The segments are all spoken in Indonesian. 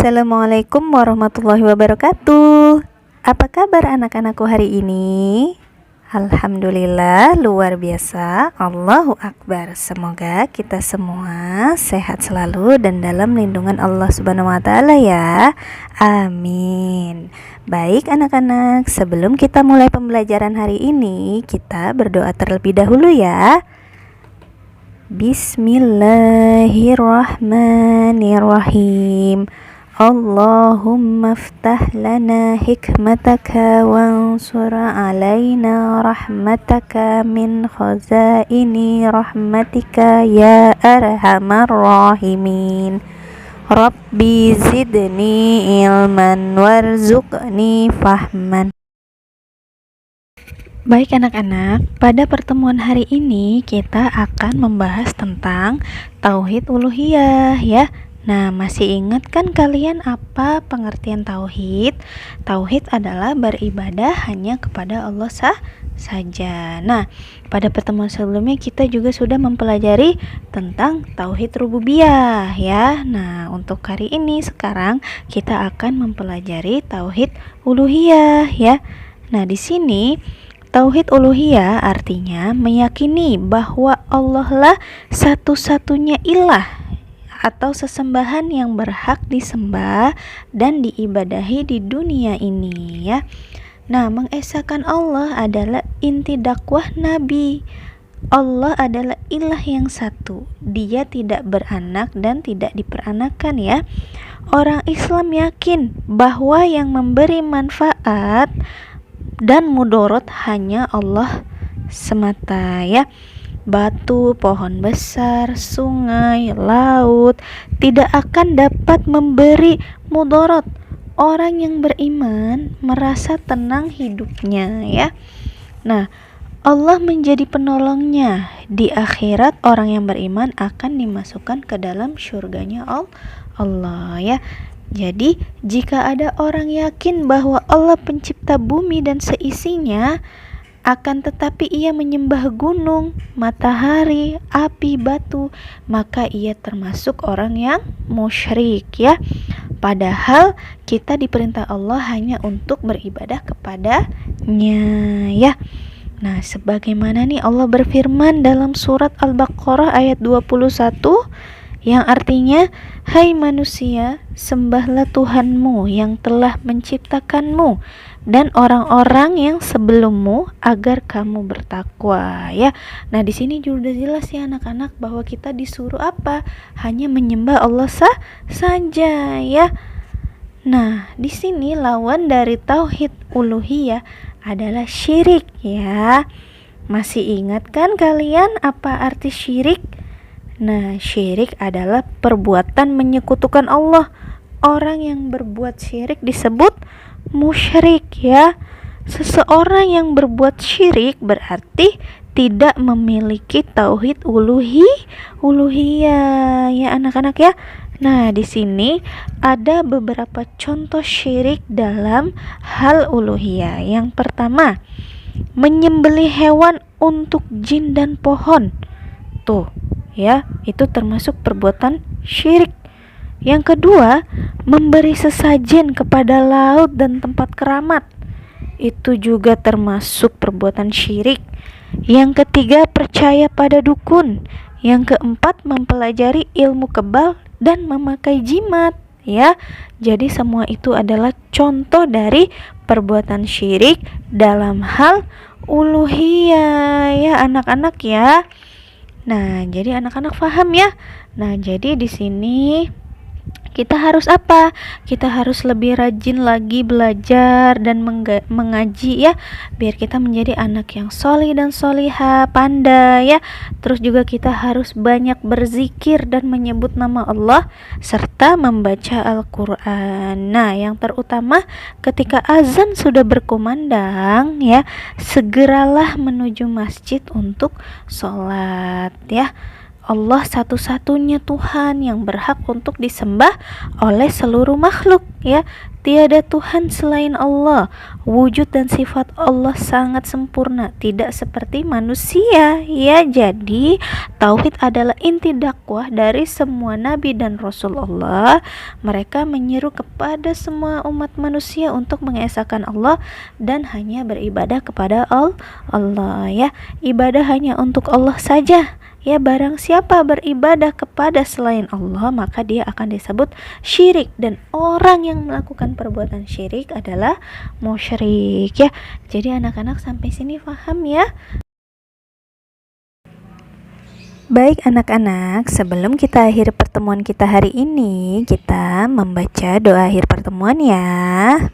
Assalamualaikum warahmatullahi wabarakatuh. Apa kabar anak-anakku hari ini? Alhamdulillah, luar biasa. Allahu Akbar. Semoga kita semua sehat selalu dan dalam lindungan Allah Subhanahu wa taala ya. Amin. Baik anak-anak, sebelum kita mulai pembelajaran hari ini, kita berdoa terlebih dahulu ya. Bismillahirrahmanirrahim. Allahumma ftah lana hikmataka wansur alaina rahmataka min khazaini rahmatika ya arhamar rahimin. Rabbi zidni ilman warzuqni fahman. Baik anak-anak, pada pertemuan hari ini kita akan membahas tentang tauhid uluhiyah ya. Nah, masih ingat kan kalian apa pengertian tauhid? Tauhid adalah beribadah hanya kepada Allah saja. Nah, pada pertemuan sebelumnya kita juga sudah mempelajari tentang tauhid rububiyah ya. Nah, untuk hari ini sekarang kita akan mempelajari tauhid uluhiyah ya. Nah, di sini tauhid uluhiyah artinya meyakini bahwa Allah lah satu-satunya ilah atau sesembahan yang berhak disembah dan diibadahi di dunia ini ya. Nah, mengesahkan Allah adalah inti dakwah Nabi. Allah adalah ilah yang satu. Dia tidak beranak dan tidak diperanakan ya. Orang Islam yakin bahwa yang memberi manfaat dan mudorot hanya Allah semata ya. Batu, pohon besar, sungai, laut tidak akan dapat memberi mudorot. Orang yang beriman merasa tenang hidupnya ya. Nah, Allah menjadi penolongnya. Di akhirat orang yang beriman akan dimasukkan ke dalam surganya Allah ya. Jadi, jika ada orang yakin bahwa Allah pencipta bumi dan seisinya, akan tetapi ia menyembah gunung, matahari, api, batu, maka ia termasuk orang yang musyrik ya. Padahal kita diperintah Allah hanya untuk beribadah kepadanya ya. Nah, sebagaimana nih Allah berfirman dalam surat Al-Baqarah ayat 21 yang artinya, hai manusia, sembahlah Tuhanmu yang telah menciptakanmu dan orang-orang yang sebelummu agar kamu bertakwa ya. Nah, di sini juga jelas ya anak-anak bahwa kita disuruh apa? Hanya menyembah Allah saja ya. Nah, di sini lawan dari tauhid uluhiyah adalah syirik ya. Masih ingat kan kalian apa arti syirik? Nah, syirik adalah perbuatan menyekutukan Allah. Orang yang berbuat syirik disebut musyrik ya. Seseorang yang berbuat syirik berarti tidak memiliki tauhid uluhiyah ya anak-anak ya. Nah, di sini ada beberapa contoh syirik dalam hal uluhiyah. Yang pertama, menyembelih hewan untuk jin dan pohon. Tuh ya, itu termasuk perbuatan syirik. Yang kedua, memberi sesajen kepada laut dan tempat keramat. Itu juga termasuk perbuatan syirik. Yang ketiga, percaya pada dukun. Yang keempat, mempelajari ilmu kebal dan memakai jimat ya. Jadi semua itu adalah contoh dari perbuatan syirik dalam hal uluhiyah ya anak-anak ya. Nah, jadi anak-anak paham ya. Nah, jadi di sini kita harus apa? Kita harus lebih rajin lagi belajar dan mengaji ya, biar kita menjadi anak yang solih dan solihah, pandai ya. Terus juga kita harus banyak berzikir dan menyebut nama Allah serta membaca Al-Quran. Nah, yang terutama ketika azan sudah berkumandang ya, segeralah menuju masjid untuk sholat ya. Allah satu-satunya Tuhan yang berhak untuk disembah oleh seluruh makhluk ya. Tiada Tuhan selain Allah. Wujud dan sifat Allah sangat sempurna, tidak seperti manusia, ya. Jadi tauhid adalah inti dakwah dari semua nabi dan rasul Allah. Mereka menyeru kepada semua umat manusia untuk mengesahkan Allah dan hanya beribadah kepada Allah, ya. Ibadah hanya untuk Allah saja. Ya, barang siapa beribadah kepada selain Allah, maka dia akan disebut syirik, dan orang yang melakukan perbuatan syirik adalah musyrik, ya. Jadi anak-anak sampai sini paham, ya? Baik anak-anak, sebelum kita akhiri pertemuan kita hari ini, kita membaca doa akhir pertemuan, ya.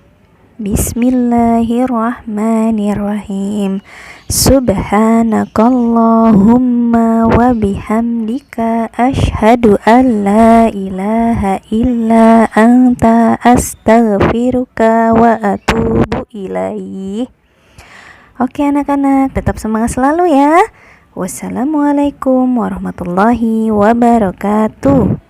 Bismillahirrahmanirrahim. Subhanakallahumma wa bihamdika asyhadu an la ilaha illa anta astaghfiruka wa atubu ilaih. Oke anak-anak, tetap semangat selalu, ya. Wassalamualaikum warahmatullahi wabarakatuh.